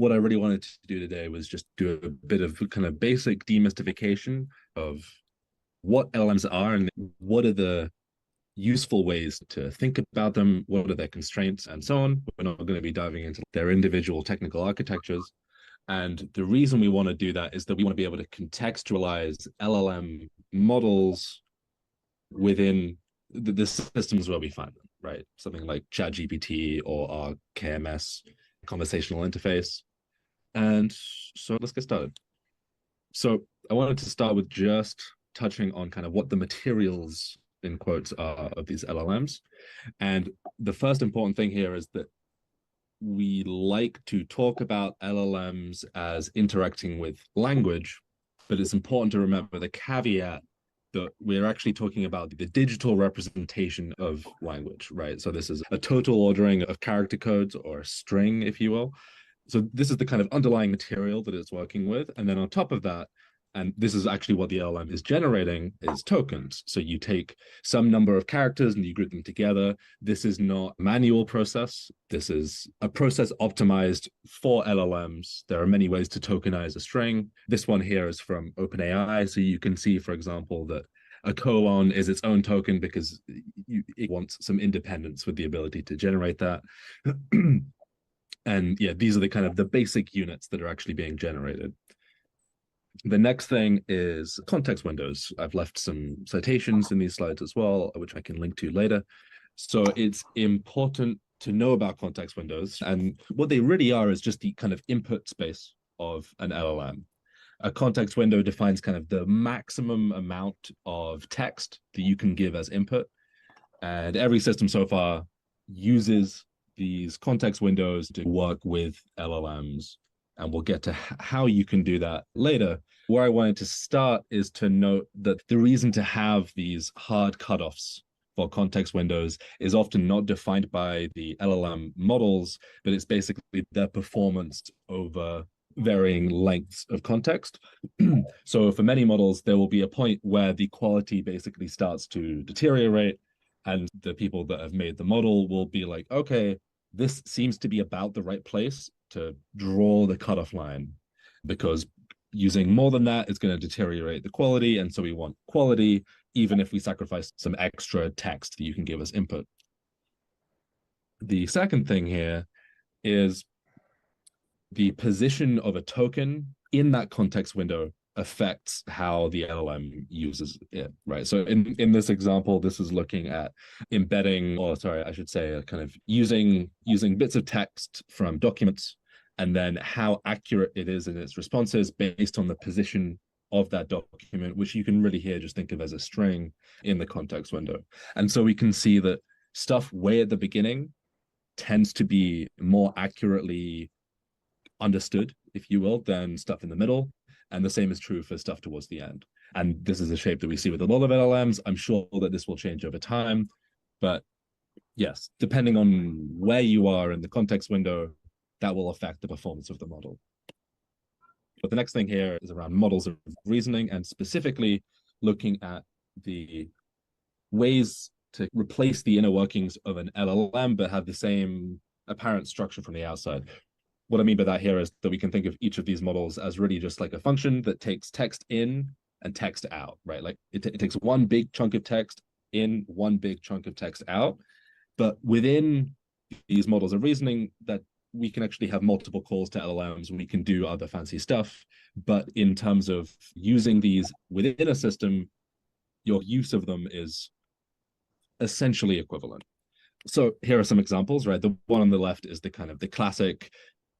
what I really wanted to do today was just do a bit of kind of basic demystification of what LLMs are and what are the useful ways to think about them, what are their constraints, and so on. We're not going to be diving into their individual technical architectures. And the reason we want to do that is that we want to be able to contextualize LLM models within the systems where we find them, right? Something like ChatGPT or our KMS, conversational interface. And so let's get started. So I wanted to start with just touching on kind of what the materials in quotes are of these LLMs. And the first important thing here is that we like to talk about LLMs as interacting with language, but it's important to remember the caveat that we're actually talking about the digital representation of language, right? So this is a total ordering of character codes or a string, if you will. So this is the kind of underlying material that it's working with. And then on top of that, and this is actually what the LLM is generating, is tokens. So you take some number of characters and you group them together. This is not a manual process. This is a process optimized for LLMs. There are many ways to tokenize a string. This one here is from OpenAI. So you can see, for example, that a colon is its own token because it wants some independence with the ability to generate that. And yeah, these are the kind of the basic units that are actually being generated. The next thing is context windows. I've left some citations in these slides as well, which I can link to later. So it's important to know about context windows. And what they really are is just the kind of input space of an LLM. A context window defines kind of the maximum amount of text that you can give as input. And every system so far uses these context windows to work with LLMs. And we'll get to how you can do that later. Where I wanted to start is to note that the reason to have these hard cutoffs for context windows is often not defined by the LLM models, but it's basically their performance over varying lengths of context. So for many models, there will be a point where the quality basically starts to deteriorate, and the people that have made the model will be like, okay, this seems to be about the right place to draw the cutoff line, because using more than that is going to deteriorate the quality. And so we want quality, even if we sacrifice some extra text that you can give as input. The second thing here is the position of a token in that context window affects how the LLM uses it, right? So in this example, this is looking at embedding, or sorry, I should say, kind of using bits of text from documents, and then how accurate it is in its responses based on the position of that document, which you can really here just think of as a string in the context window. And so we can see that stuff way at the beginning tends to be more accurately understood, if you will, than stuff in the middle. And the same is true for stuff towards the end. And this is a shape that we see with a lot of LLMs. I'm sure that this will change over time. But yes, depending on where you are in the context window, that will affect the performance of the model. But the next thing here is around models of reasoning, and specifically looking at the ways to replace the inner workings of an LLM, but have the same apparent structure from the outside. What I mean by that here is that we can think of each of these models as really just like a function that takes text in and text out, right? Like it takes one big chunk of text in, one big chunk of text out. But within these models of reasoning, that we can actually have multiple calls to LLMs. We can do other fancy stuff. But in terms of using these within a system, your use of them is essentially equivalent. So here are some examples, right? The one on the left is the kind of the classic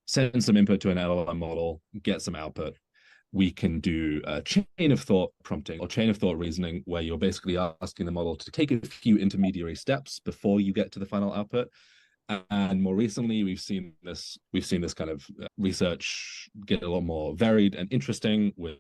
send some input to an LLM model, get some output. We can do a chain of thought prompting or chain of thought reasoning, where you're basically asking the model to take a few intermediary steps before you get to the final output. And more recently, we've seen this kind of research get a lot more varied and interesting with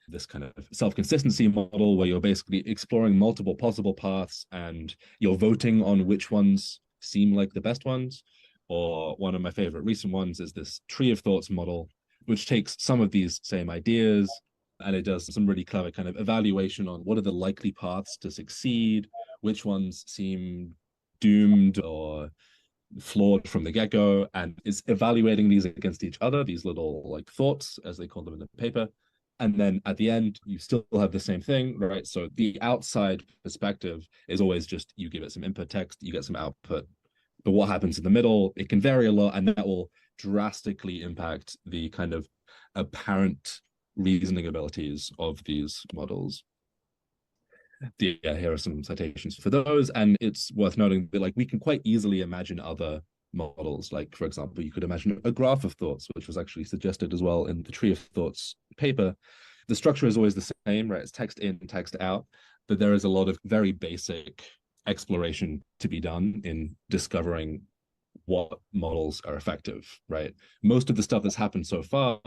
this kind of self-consistency model, where you're basically exploring multiple possible paths and you're voting on which ones seem like the best ones. Or one of my favorite recent ones is this tree of thoughts model, which takes some of these same ideas and it does some really clever kind of evaluation on what are the likely paths to succeed, which ones seem doomed or flawed from the get-go and is evaluating these against each other, these little like thoughts, as they call them in the paper. And then at the end, you still have the same thing, right? So the outside perspective is always just you give it some input text, you get some output. But what happens in the middle, it can vary a lot, and that will drastically impact the kind of apparent reasoning abilities of these models. Yeah, here are some citations for those, and it's worth noting that like we can quite easily imagine other models. Like, for example, you could imagine a graph of thoughts, which was actually suggested as well in the Tree of Thoughts paper. The structure is always the same, right? It's text in, text out, but there is a lot of very basic exploration to be done in discovering what models are effective, right? Most of the stuff that's happened so far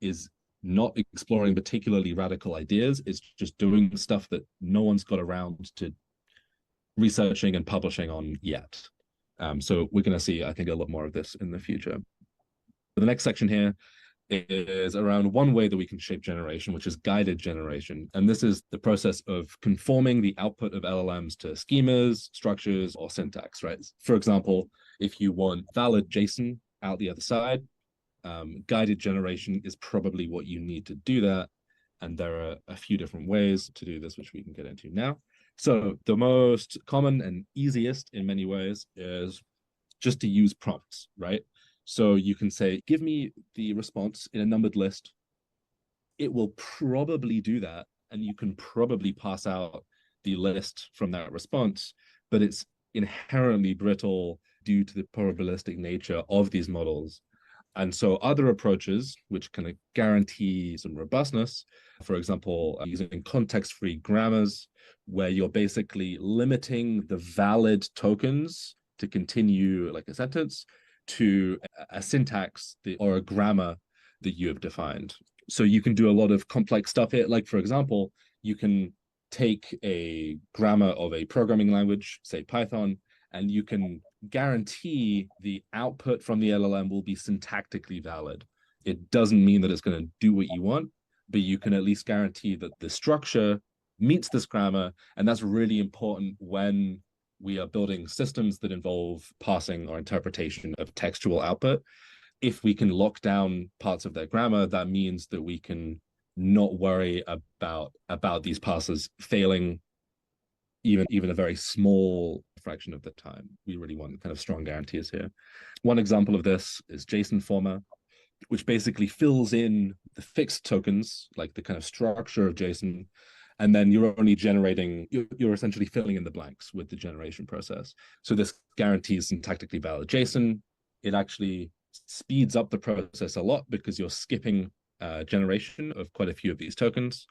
is not exploring particularly radical ideas. It's just doing stuff that no one's got around to researching and publishing on yet. So we're going to see, I think, a lot more of this in the future. The next section here is around one way that we can shape generation, which is guided generation. And this is the process of conforming the output of LLMs to schemas, structures, or syntax, right? For example, if you want valid JSON out the other side, guided generation is probably what you need to do that. And there are a few different ways to do this, which we can get into now. So the most common and easiest in many ways is just to use prompts, right? So you can say, give me the response in a numbered list. It will probably do that. And you can probably pass out the list from that response, but it's inherently brittle due to the probabilistic nature of these models. And so other approaches, which kind of guarantee some robustness, for example, using context-free grammars, where you're basically limiting the valid tokens to continue like a sentence to a syntax or a grammar that you have defined. So you can do a lot of complex stuff here. Like, for example, you can take a grammar of a programming language, say Python, and you can guarantee the output from the LLM will be syntactically valid. It doesn't mean that it's going to do what you want, but you can at least guarantee that the structure meets this grammar. And that's really important when we are building systems that involve parsing or interpretation of textual output. If we can lock down parts of their grammar, that means that we can not worry about these parsers failing even a very small fraction of the time. We really want kind of strong guarantees here. One example of this is JSON format, which basically fills in the fixed tokens, like the kind of structure of JSON, and then you're only generating, you're essentially filling in the blanks with the generation process. So this guarantees syntactically valid JSON. It actually speeds up the process a lot because you're skipping generation of quite a few of these tokens.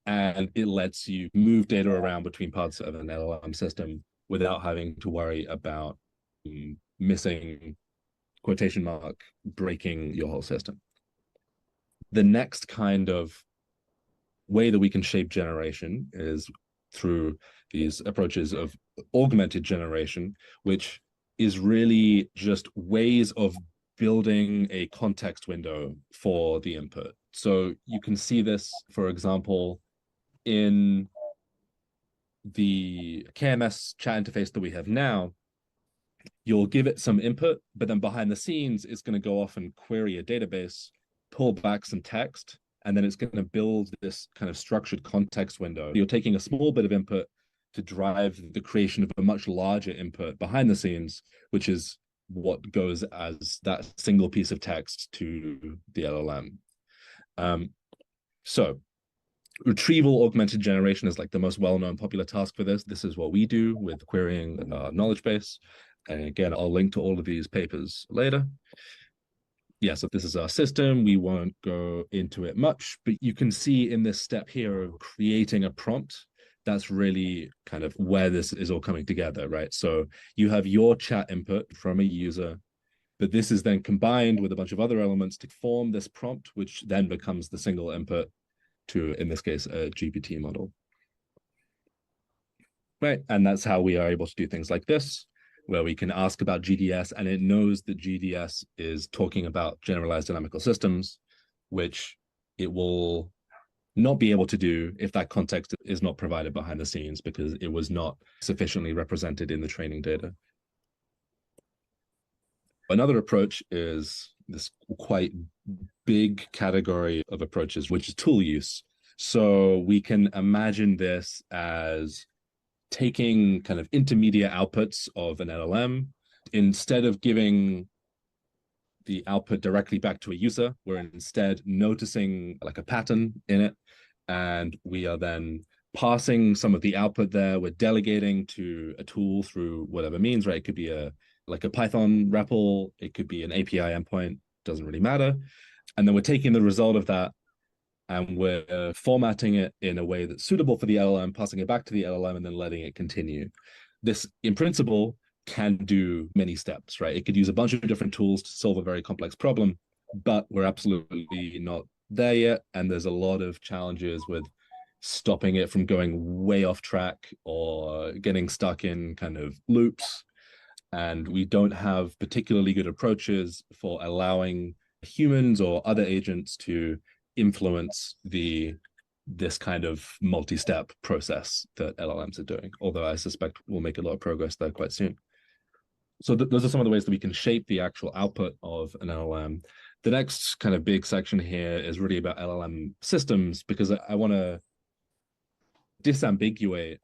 And it lets you move data around between parts of an LLM system without having to worry about missing quotation mark, breaking your whole system. The next kind of way that we can shape generation is through these approaches of augmented generation, which is really just ways of building a context window for the input. So you can see this, for example, in the KMS chat interface that we have now. You'll give it some input, but then behind the scenes, it's going to go off and query a database, pull back some text, and then it's going to build this kind of structured context window. You're taking a small bit of input to drive the creation of a much larger input behind the scenes, which is what goes as that single piece of text to the LLM. So retrieval augmented generation is like the most well-known popular task for this. This is what we do with querying knowledge base. And again, I'll link to all of these papers later. Yeah, so this is our system. We won't go into it much, but you can see in this step here of creating a prompt, that's really kind of where this is all coming together, right? So you have your chat input from a user, but this is then combined with a bunch of other elements to form this prompt, which then becomes the single input to, in this case, a GPT model. Right, and that's how we are able to do things like this, where we can ask about GDS and it knows that GDS is talking about generalized dynamical systems, which it will not be able to do if that context is not provided behind the scenes because it was not sufficiently represented in the training data. Another approach is this quite big category of approaches, which is tool use. So we can imagine this as taking kind of intermediate outputs of an LLM. Instead of giving the output directly back to a user, we're instead noticing like a pattern in it, and we are then passing some of the output there. We're delegating to a tool through whatever means, right? It could be like a Python REPL, it could be an API endpoint, doesn't really matter. And then we're taking the result of that and we're formatting it in a way that's suitable for the LLM, passing it back to the LLM, and then letting it continue. This, in principle, can do many steps, right? It could use a bunch of different tools to solve a very complex problem, but we're absolutely not there yet. And there's a lot of challenges with stopping it from going way off track or getting stuck in kind of loops. And we don't have particularly good approaches for allowing humans or other agents to influence this kind of multi-step process that LLMs are doing, although I suspect we'll make a lot of progress there quite soon. So those are some of the ways that we can shape the actual output of an LLM. The next kind of big section here is really about LLM systems, because I want to disambiguate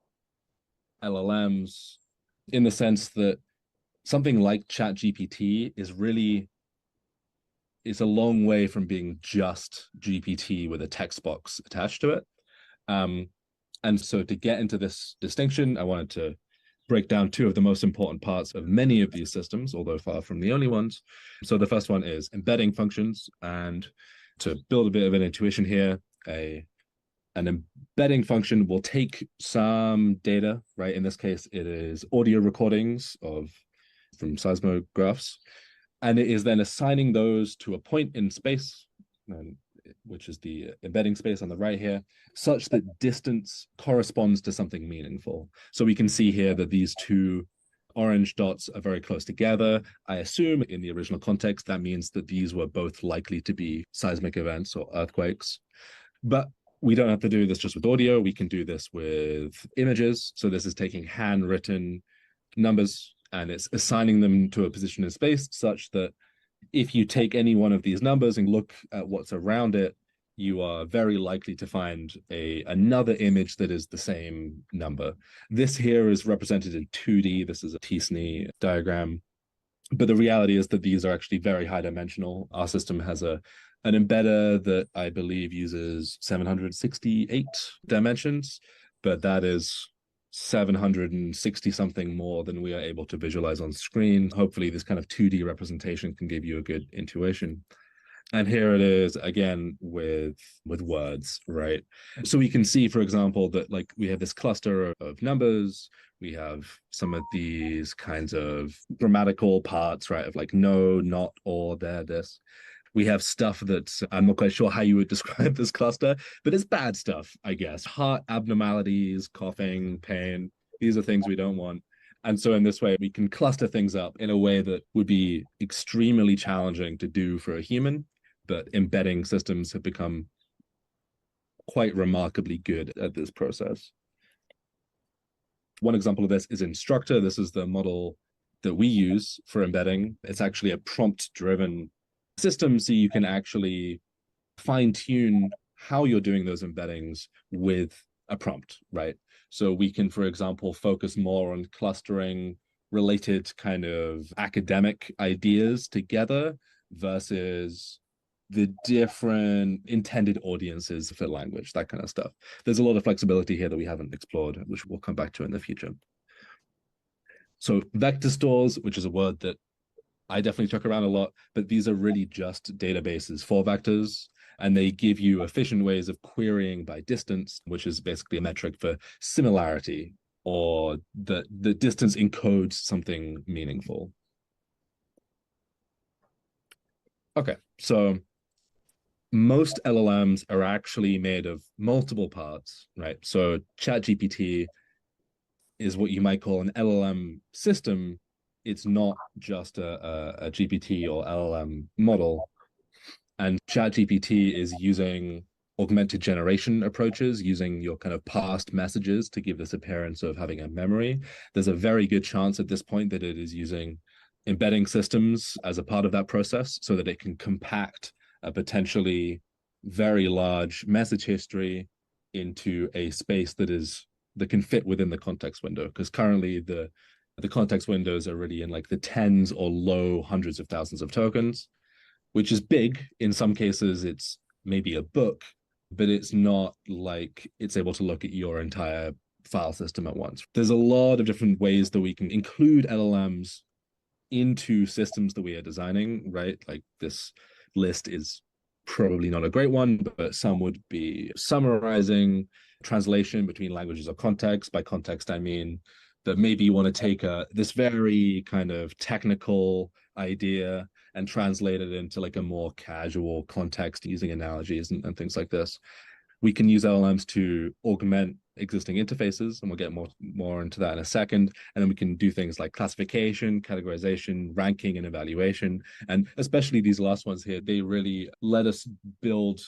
LLMs in the sense that something like ChatGPT is a long way from being just GPT with a text box attached to it. And so to get into this distinction, I wanted to break down two of the most important parts of many of these systems, although far from the only ones. So the first one is embedding functions. And to build a bit of an intuition here, an embedding function will take some data, right? In this case, it is audio recordings from seismographs, and it is then assigning those to a point in space, which is the embedding space on the right here, such that distance corresponds to something meaningful. So we can see here that these two orange dots are very close together. I assume in the original context, that means that these were both likely to be seismic events or earthquakes. But we don't have to do this just with audio. We can do this with images. So this is taking handwritten numbers and it's assigning them to a position in space such that if you take any one of these numbers and look at what's around it, you are very likely to find another image that is the same number. This here is represented in 2D. This is a T-SNE diagram. But the reality is that these are actually very high dimensional. Our system has an embedder that I believe uses 768 dimensions, but that is 760 something more than we are able to visualize on screen. Hopefully this kind of 2D representation can give you a good intuition. And here it is again with words, right? So we can see, for example, that like we have this cluster of numbers. We have some of these kinds of grammatical parts, right? Of like no, not, or, there, this. We have stuff that I'm not quite sure how you would describe this cluster, but it's bad stuff, I guess. Heart abnormalities, coughing, pain. These are things we don't want. And so in this way, we can cluster things up in a way that would be extremely challenging to do for a human, but embedding systems have become quite remarkably good at this process. One example of this is Instructor. This is the model that we use for embedding. It's actually a prompt-driven system, so you can actually fine-tune how you're doing those embeddings with a prompt, right? So we can, for example, focus more on clustering related kind of academic ideas together versus the different intended audiences for language, that kind of stuff. There's a lot of flexibility here that we haven't explored, which we'll come back to in the future. So vector stores, which is a word that I definitely took around a lot, but these are really just databases for vectors, and they give you efficient ways of querying by distance, which is basically a metric for similarity, or the distance encodes something meaningful. Okay, so most LLMs are actually made of multiple parts, right? So ChatGPT is what you might call an LLM system. It's not just a GPT or LLM model. And ChatGPT is using augmented generation approaches, using your kind of past messages to give this appearance of having a memory. There's a very good chance at this point that it is using embedding systems as a part of that process so that it can compact a potentially very large message history into a space that can fit within the context window. Because currently the context windows are really in like the tens or low hundreds of thousands of tokens, which is big. In some cases, it's maybe a book, but it's not like it's able to look at your entire file system at once. There's a lot of different ways that we can include LLMs into systems that we are designing, right? Like this list is probably not a great one, but some would be summarizing, translation between languages or context. By context, I mean that maybe you want to take this very kind of technical idea and translate it into like a more casual context using analogies and things like this. We can use LLMs to augment existing interfaces, and we'll get more into that in a second. And then we can do things like classification, categorization, ranking, and evaluation. And especially these last ones here, they really let us build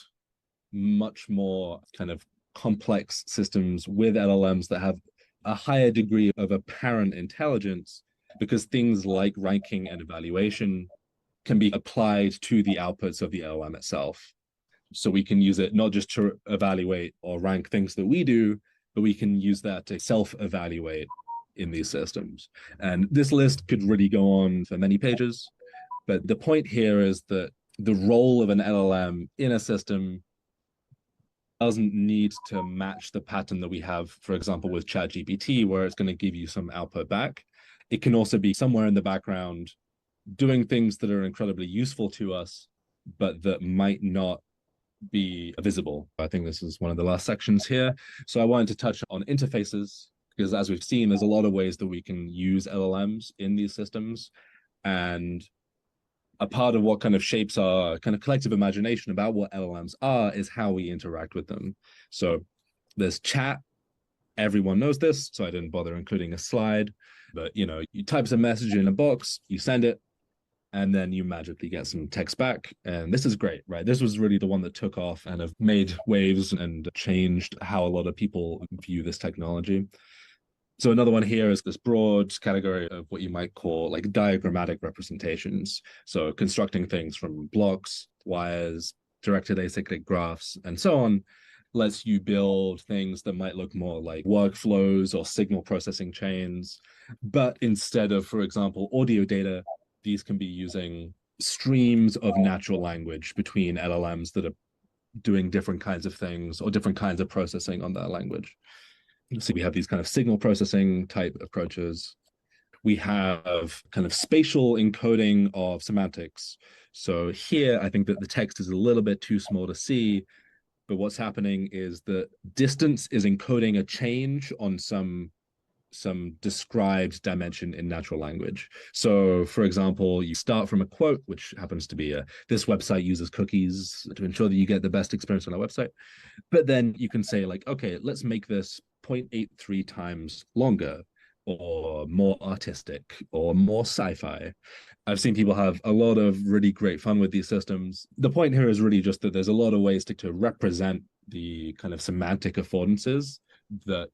much more kind of complex systems with LLMs that have a higher degree of apparent intelligence, because things like ranking and evaluation can be applied to the outputs of the LLM itself. So we can use it not just to evaluate or rank things that we do, but we can use that to self-evaluate in these systems. And this list could really go on for many pages. But the point here is that the role of an LLM in a system doesn't need to match the pattern that we have, for example, with ChatGPT, where it's going to give you some output back. It can also be somewhere in the background doing things that are incredibly useful to us, but that might not be visible. I think this is one of the last sections here. So I wanted to touch on interfaces, because as we've seen, there's a lot of ways that we can use LLMs in these systems. And a part of what kind of shapes our kind of collective imagination about what LLMs are is how we interact with them. So there's chat. Everyone knows this, so I didn't bother including a slide. But, you type a message in a box, you send it, and then you magically get some text back. And this is great, right? This was really the one that took off and have made waves and changed how a lot of people view this technology. So another one here is this broad category of what you might call like diagrammatic representations. So constructing things from blocks, wires, directed acyclic graphs, and so on, lets you build things that might look more like workflows or signal processing chains. But instead of, for example, audio data, these can be using streams of natural language between LLMs that are doing different kinds of things or different kinds of processing on that language. So we have these kind of signal processing type approaches. We have kind of spatial encoding of semantics. So here, I think that the text is a little bit too small to see, but what's happening is that distance is encoding a change on some described dimension in natural language. So, for example, you start from a quote, which happens to be this website uses cookies to ensure that you get the best experience on our website. But then you can say like, okay, let's make this 0.83 times longer, or more artistic, or more sci-fi. I've seen people have a lot of really great fun with these systems. The point here is really just that there's a lot of ways to represent the kind of semantic affordances that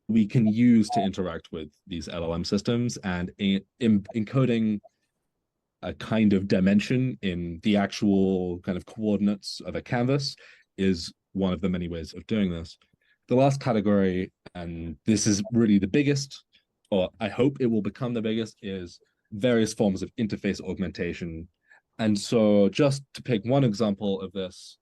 we can use to interact with these LLM systems, and encoding a kind of dimension in the actual kind of coordinates of a canvas is one of the many ways of doing this. The last category, and this is really the biggest, or I hope it will become the biggest, is various forms of interface augmentation. And so just to pick one example of this,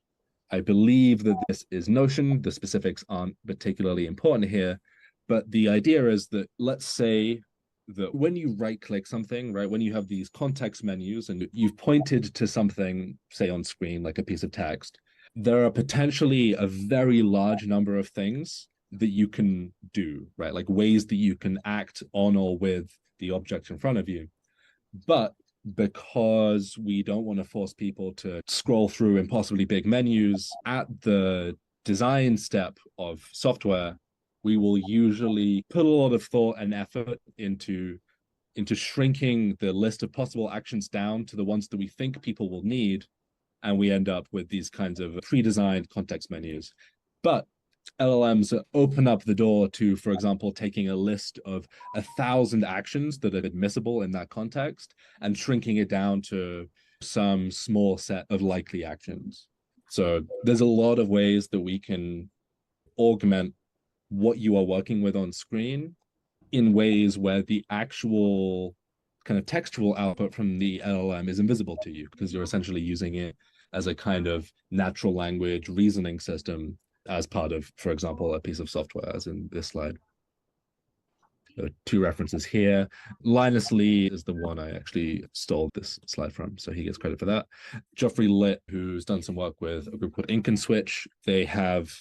I believe that this is Notion. The specifics aren't particularly important here, but the idea is that, let's say that when you right-click something, right, when you have these context menus and you've pointed to something, say on screen, like a piece of text, there are potentially a very large number of things that you can do, right? Like ways that you can act on or with the object in front of you. But because we don't want to force people to scroll through impossibly big menus at the design step of software, we will usually put a lot of thought and effort into shrinking the list of possible actions down to the ones that we think people will need. And we end up with these kinds of pre-designed context menus. But LLMs open up the door to, for example, taking a list of 1,000 actions that are admissible in that context and shrinking it down to some small set of likely actions. So there's a lot of ways that we can augment what you are working with on screen in ways where the actual kind of textual output from the LLM is invisible to you because you're essentially using it as a kind of natural language reasoning system as part of, for example, a piece of software, as in this slide. There are two references here. Linus Lee is the one I actually stole this slide from, so he gets credit for that. Geoffrey Litt, who's done some work with a group called Ink and Switch, they have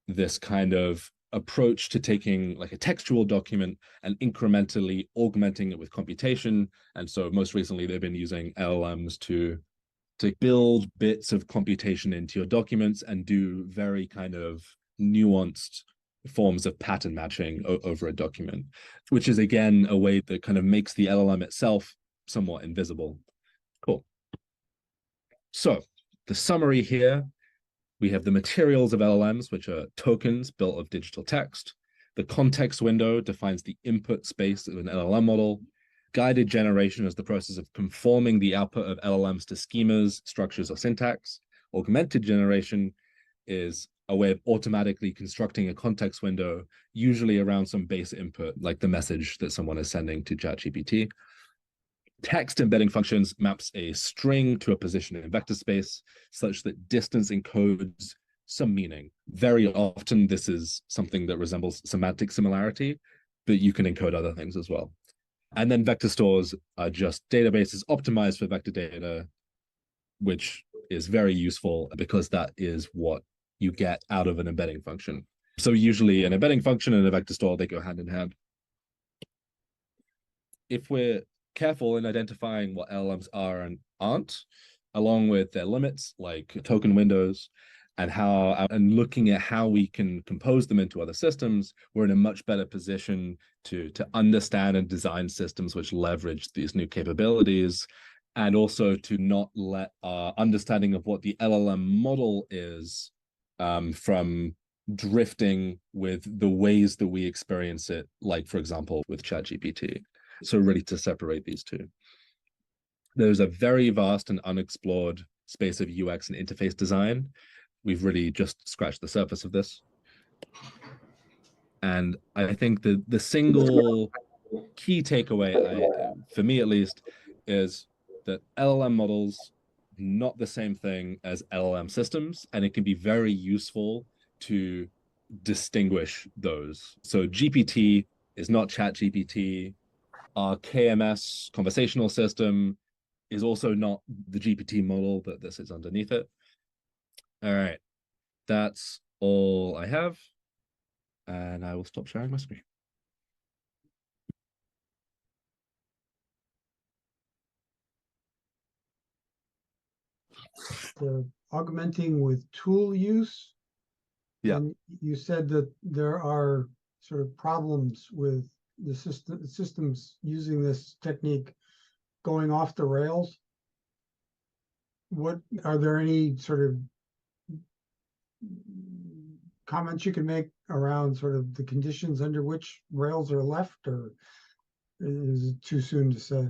this kind of approach to taking like a textual document and incrementally augmenting it with computation. And so most recently, they've been using LLMs to build bits of computation into your documents and do very kind of nuanced forms of pattern matching over a document, which is again a way that kind of makes the LLM itself somewhat invisible. Cool. So the summary here, we have the materials of LLMs, which are tokens built of digital text. The context window defines the input space of an LLM model. Guided generation is the process of conforming the output of LLMs to schemas, structures, or syntax. Augmented generation is a way of automatically constructing a context window, usually around some base input, like the message that someone is sending to ChatGPT. Text embedding functions maps a string to a position in vector space such that distance encodes some meaning. Very often, this is something that resembles semantic similarity, but you can encode other things as well. And then vector stores are just databases optimized for vector data, which is very useful because that is what you get out of an embedding function. So usually an embedding function and a vector store, they go hand in hand. If we're careful in identifying what LLMs are and aren't, along with their limits like token windows, and looking at how we can compose them into other systems, we're in a much better position to understand and design systems which leverage these new capabilities, and also to not let our understanding of what the LLM model is from drifting with the ways that we experience it, like, for example, with ChatGPT. So really to separate these two. There's a very vast and unexplored space of UX and interface design. We've really just scratched the surface of this. And I think the single key takeaway, for me at least, is that LLM models not the same thing as LLM systems, and it can be very useful to distinguish those. So GPT is not ChatGPT. Our KMS conversational system is also not the GPT model, but this is underneath it. All right, that's all I have, and I will stop sharing my screen. The augmenting with tool use. Yeah. And you said that there are sort of problems with the systems using this technique going off the rails. What are there any sort of comments you can make around sort of the conditions under which rails are left, or is it too soon to say?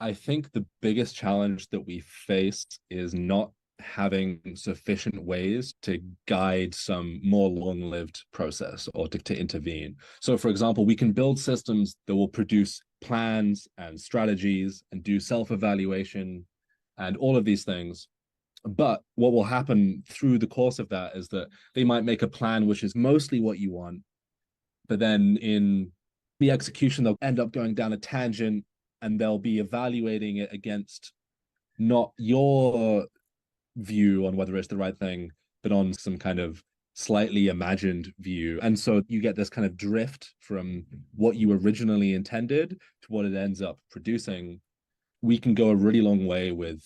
I think the biggest challenge that we face is not having sufficient ways to guide some more long-lived process or to intervene. So, for example, we can build systems that will produce plans and strategies and do self-evaluation and all of these things. But what will happen through the course of that is that they might make a plan which is mostly what you want, but then in the execution, they'll end up going down a tangent and they'll be evaluating it against not your view on whether it's the right thing, but on some kind of slightly imagined view. And so you get this kind of drift from what you originally intended to what it ends up producing. We can go a really long way with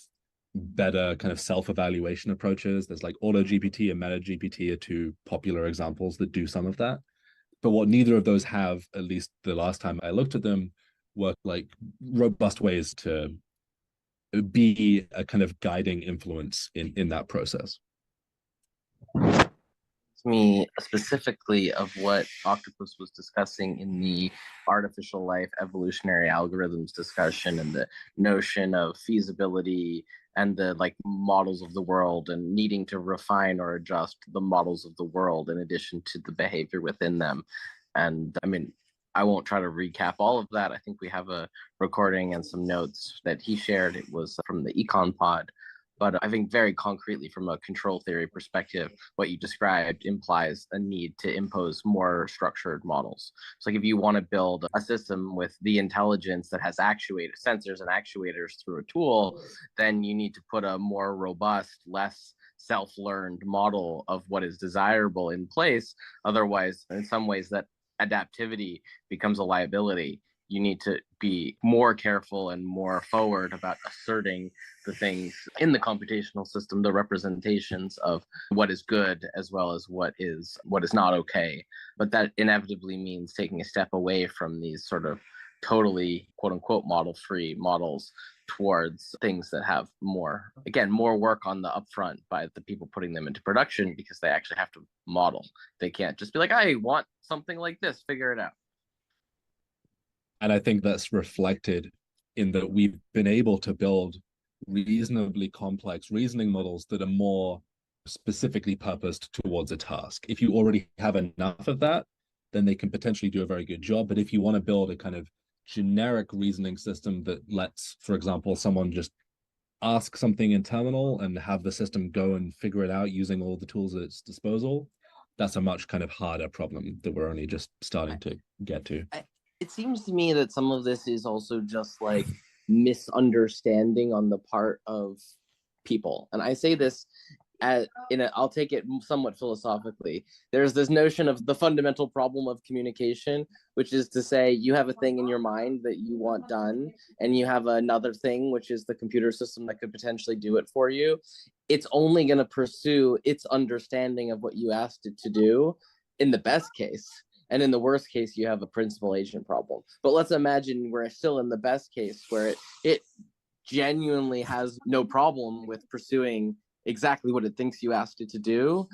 better kind of self-evaluation approaches. There's like AutoGPT and MetaGPT are two popular examples that do some of that. But what neither of those have, at least the last time I looked at them, were like robust ways to be a kind of guiding influence in that process. Me specifically of what Octopus was discussing in the artificial life evolutionary algorithms discussion, and the notion of feasibility and the like models of the world and needing to refine or adjust the models of the world in addition to the behavior within them. And I mean, I won't try to recap all of that. I think we have a recording and some notes that he shared. It was from the Econ Pod. But I think very concretely, from a control theory perspective, what you described implies a need to impose more structured models. So, like, if you want to build a system with the intelligence that has actuators, sensors and actuators through a tool, then you need to put a more robust, less self-learned model of what is desirable in place. Otherwise, in some ways, that adaptivity becomes a liability. You need to be more careful and more forward about asserting the things in the computational system, the representations of what is good as well as what is not okay. But that inevitably means taking a step away from these sort of totally quote unquote model free models towards things that have more, again, more work on the upfront by the people putting them into production, because they actually have to model. They can't just be like, I want something like this, figure it out. And I think that's reflected in that we've been able to build reasonably complex reasoning models that are more specifically purposed towards a task. If you already have enough of that, then they can potentially do a very good job. But if you want to build a kind of generic reasoning system that lets, for example, someone just ask something in terminal and have the system go and figure it out using all the tools at its disposal, that's a much kind of harder problem that we're only just starting to get to. It seems to me that some of this is also just like misunderstanding on the part of people. And I say this I'll take it somewhat philosophically. There's this notion of the fundamental problem of communication, which is to say you have a thing in your mind that you want done, and you have another thing, which is the computer system that could potentially do it for you. It's only going to pursue its understanding of what you asked it to do in the best case. And in the worst case, you have a principal agent problem. But let's imagine we're still in the best case, where it genuinely has no problem with pursuing exactly what it thinks you asked it to do.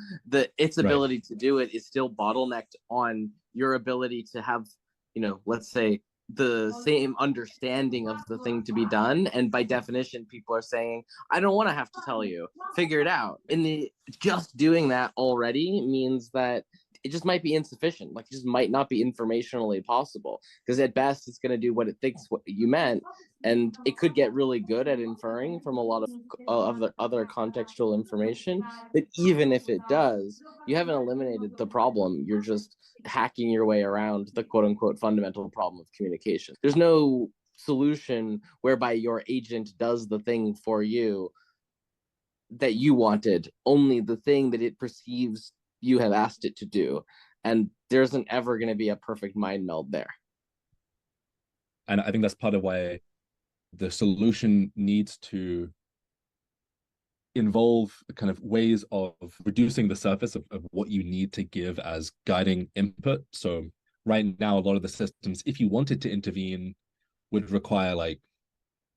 Its ability to do it is still bottlenecked on your ability to have, let's say, the same understanding of the thing to be done. And by definition, people are saying, I don't want to have to tell you, figure it out. And just doing that already means that it just might be insufficient. Like, it just might not be informationally possible, because at best it's going to do what it thinks what you meant, and it could get really good at inferring from a lot of the other contextual information. But even if it does, you haven't eliminated the problem. You're just hacking your way around the quote unquote fundamental problem of communication. There's no solution whereby your agent does the thing for you that you wanted, only the thing that it perceives you have asked it to do. And there isn't ever going to be a perfect mind meld there. And I think that's part of why the solution needs to involve kind of ways of reducing the surface of what you need to give as guiding input. So right now, a lot of the systems, if you wanted to intervene, would require like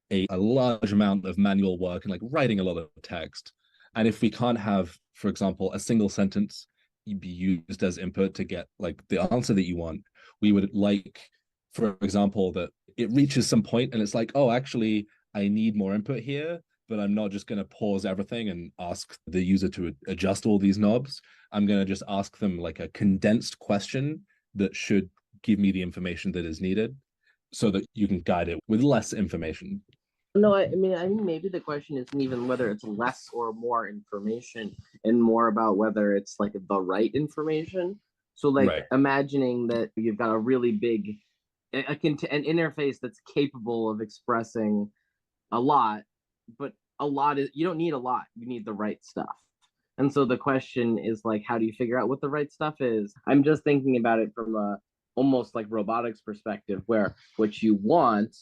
a large amount of manual work and like writing a lot of text. And if we can't have, for example, a single sentence be used as input to get like the answer that you want, we would like, for example, that it reaches some point and it's like, oh, actually, I need more input here, but I'm not just going to pause everything and ask the user to adjust all these knobs. I'm going to just ask them like a condensed question that should give me the information that is needed, so that you can guide it with less information. No, I mean, maybe the question isn't even whether it's less or more information, and more about whether it's like the right information. So, like, imagining that you've got a really big, an interface that's capable of expressing a lot, but a lot is, you don't need a lot. You need the right stuff. And so the question is like, how do you figure out what the right stuff is? I'm just thinking about it from a almost like robotics perspective, where what you want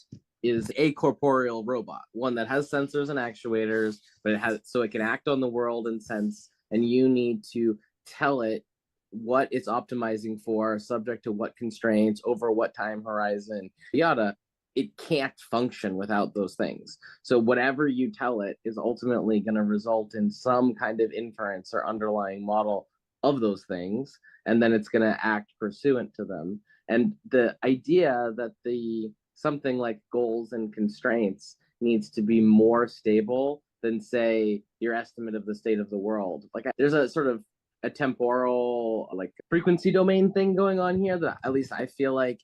is a corporeal robot, one that has sensors and actuators, but it can act on the world and sense, and you need to tell it what it's optimizing for, subject to what constraints, over what time horizon, yada. it can't function without those things. So whatever you tell it is ultimately going to result in some kind of inference or underlying model of those things, and then it's going to act pursuant to them. And the idea that the something like goals and constraints needs to be more stable than, say, your estimate of the state of the world. Like, there's a sort of a temporal, like, frequency domain thing going on here that at least I feel like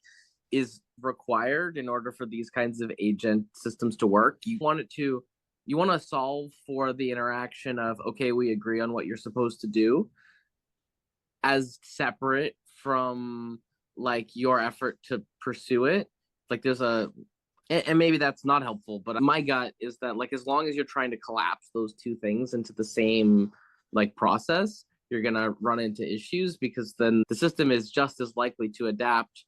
is required in order for these kinds of agent systems to work. You want to solve for the interaction of, okay, we agree on what you're supposed to do, as separate from like your effort to pursue it. Like, there's a, and maybe that's not helpful, but my gut is that, like, as long as you're trying to collapse those two things into the same like process, you're going to run into issues, because then the system is just as likely to adapt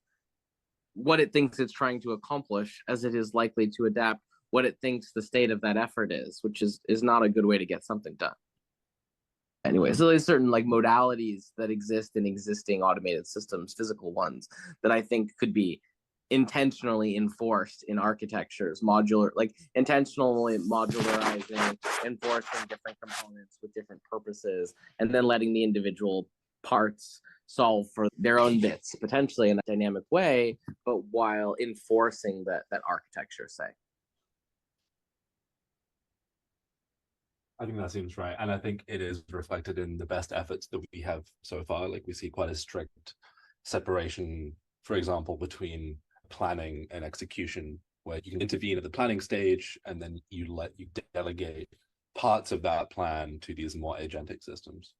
what it thinks it's trying to accomplish as it is likely to adapt what it thinks the state of that effort is, which is not a good way to get something done. Anyway, so there's certain like modalities that exist in existing automated systems, physical ones, that I think could be intentionally enforced in architectures, modular, like intentionally modularizing, enforcing different components with different purposes, and then letting the individual parts solve for their own bits, potentially in a dynamic way, but while enforcing that architecture, say. I think that seems right. And I think it is reflected in the best efforts that we have so far. Like, we see quite a strict separation, for example, between planning and execution, where you can intervene at the planning stage and then you delegate parts of that plan to these more agentic systems.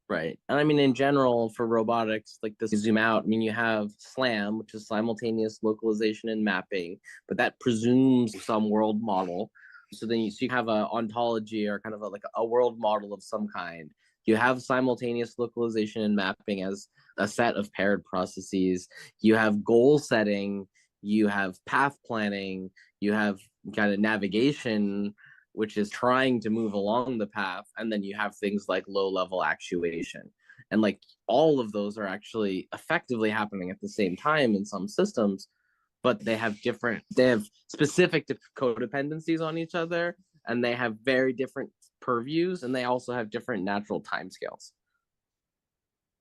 Right. And I mean, in general, for robotics, like this, zoom out, I mean, you have SLAM, which is simultaneous localization and mapping, but that presumes some world model. So then you have a ontology, or kind of like a world model of some kind. You have simultaneous localization and mapping as a set of paired processes. You have goal setting, you have path planning, you have kind of navigation, which is trying to move along the path, and then you have things like low-level actuation. And like all of those are actually effectively happening at the same time in some systems, but they have specific codependencies on each other, and they have very different purviews, and they also have different natural timescales.